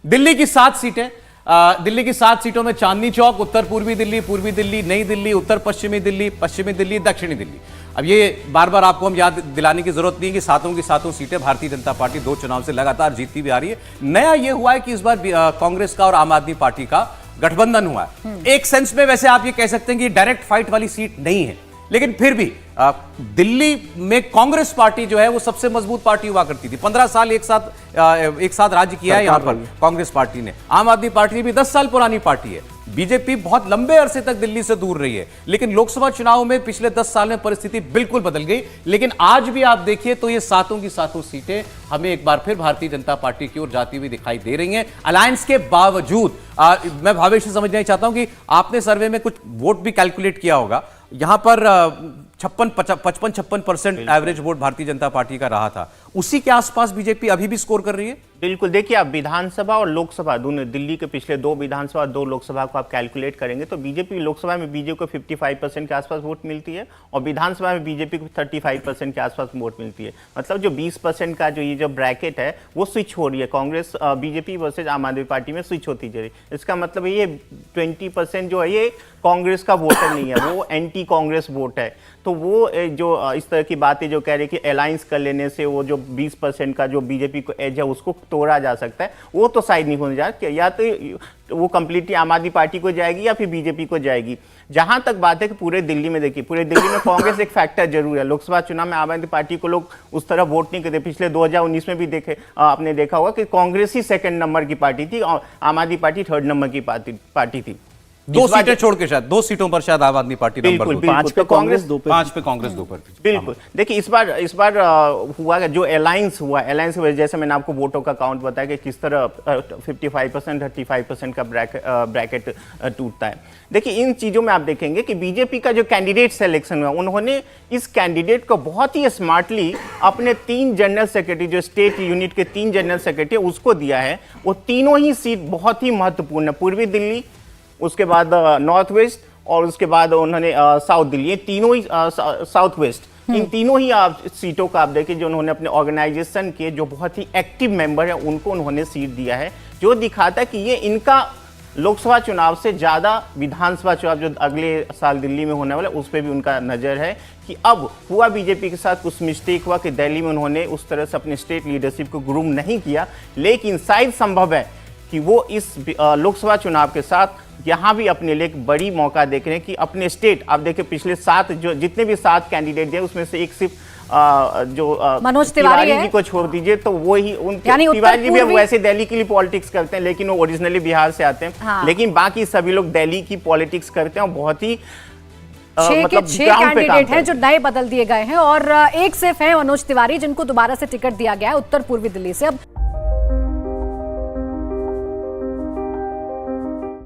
दिल्ली की 7 सीटें, दिल्ली की 7 सीटों में चांदनी चौक, उत्तर पूर्वी दिल्ली, नई दिल्ली, उत्तर पश्चिमी दिल्ली, दक्षिणी दिल्ली। अब ये बार बार आपको हम याद दिलाने की जरूरत नहीं है कि सातों की सातों सीटें भारतीय जनता पार्टी 2 चुनाव से लगातार जीतती भी आ रही है। नया ये हुआ है कि इस बार कांग्रेस का और आम आदमी पार्टी का गठबंधन हुआ है। एक सेंस में वैसे आप ये कह सकते हैं कि डायरेक्ट फाइट वाली सीट नहीं है, लेकिन फिर भी दिल्ली में कांग्रेस पार्टी जो है वो सबसे मजबूत पार्टी हुआ करती थी। 15 साल एक साथ राज्य किया है यहां पर कांग्रेस पार्टी ने। आम आदमी पार्टी भी 10 साल पुरानी पार्टी है। बीजेपी बहुत लंबे अरसे तक दिल्ली से दूर रही है, लेकिन लोकसभा चुनाव में पिछले 10 साल में परिस्थिति बिल्कुल बदल गई। लेकिन आज भी आप देखिए तो ये सातों की सातों सीटें हमें एक बार फिर भारतीय जनता पार्टी की ओर जाती हुई दिखाई दे रही हैं। अलायंस के बावजूद मैं भावेश से समझना चाहता हूं कि आपने सर्वे में कुछ वोट भी कैलकुलेट किया होगा। यहां पर 55% average vote Bharatiya Janata party का रहा था, उसी के आसपास बीजेपी अभी भी स्कोर कर रही है। बिल्कुल, देखिए आप विधानसभा और लोकसभा दोनों, दिल्ली के पिछले 2 विधानसभा और 2 लोकसभा को आप कैलकुलेट करेंगे तो बीजेपी लोकसभा में बीजेपी को 55% के आसपास वोट मिलती है और विधानसभा में बीजेपी को 35% के आसपास वोट मिलती है। मतलब जो 20% का जो ब्रैकेट है वो स्विच हो रही है, कांग्रेस बीजेपी वर्सेज आम आदमी पार्टी में स्विच होती जा रही है। इसका मतलब ये 20% जो है ये कांग्रेस का वोटर नहीं है, वो एंटी कांग्रेस वोट है। तो वो जो इस तरह की बातें जो कह रहे कि अलायंस कर लेने से वो जो 20% का जो बीजेपी को एज है उसको तोड़ा जा सकता है, वो तो शायद नहीं होने जा रहा। या तो वो कंप्लीटली आम आदमी पार्टी को जाएगी या फिर बीजेपी को जाएगी। जहां तक बात है कि पूरे दिल्ली में देखिए, पूरे दिल्ली में कांग्रेस एक फैक्टर जरूर है। लोकसभा चुनाव में आम आदमी पार्टी को लोग उस तरह वोट नहीं करते। पिछले 2019 में भी आपने देखा होगा कि कांग्रेस ही 2nd नंबर की पार्टी थी और आम आदमी पार्टी 3rd नंबर की पार्टी थी। 2 सीटें छोड़ के शायद 2 सीटों पर शायद आम आदमी पार्टी नंबर 2, 5 पे कांग्रेस 2 पे 5 पे कांग्रेस 2 पर। बिल्कुल, देखिए इस बार हुआ जो अलायंस हुआ, अलायंस की वजह जैसे मैंने आपको वोटों का काउंट बताया कि किस तरह 55% 35% का ब्रैकेट टूटता है। देखिए इन चीजों में आप देखेंगे कि बीजेपी का जो कैंडिडेट सिलेक्शन हुआ, उन्होंने इस कैंडिडेट को बहुत ही स्मार्टली अपने 3 जनरल सेक्रेटरी, जो स्टेट यूनिट के 3 जनरल सेक्रेटरी उसको दिया है। वो तीनों ही सीट बहुत ही महत्वपूर्ण है, पूर्वी दिल्ली, उसके बाद नॉर्थ वेस्ट और उसके बाद उन्होंने साउथ दिल्ली, ये तीनों ही साउथ वेस्ट, इन तीनों ही आप सीटों का आप देखिए जो उन्होंने अपने ऑर्गेनाइजेशन के जो बहुत ही एक्टिव मेंबर है उनको उन्होंने सीट दिया है, जो दिखाता है कि ये इनका लोकसभा चुनाव से ज्यादा विधानसभा चुनाव जो अगले साल दिल्ली में होने वाला उस पर भी उनका नजर है। कि अब हुआ बीजेपी के साथ कुछ मिस्टेक हुआ कि दिल्ली में उन्होंने उस तरह से अपने स्टेट लीडरशिप को ग्रूम नहीं किया, लेकिन शायद संभव है कि वो इस लोकसभा चुनाव के साथ यहां भी अपने लिए एक बड़ी मौका देख रहे हैं कि अपने स्टेट, आप देखिए पिछले 7 जो जितने भी 7 कैंडिडेट हैं उसमें से एक सिर्फ जो मनोज तिवारी जी को छोड़ दीजिए तो वो ही तिवारी जी भी अब वैसे दिल्ली के लिए पॉलिटिक्स करते हैं, लेकिन वो ओरिजिनली बिहार से आते हैं। हाँ। लेकिन बाकी सभी लोग दिल्ली की पॉलिटिक्स करते हैं और बहुत ही 6 कैंडिडेट हैं जो नए बदल दिए गए हैं और एक सिर्फ है मनोज तिवारी जिनको दोबारा से टिकट दिया गया है उत्तर पूर्वी दिल्ली से। अब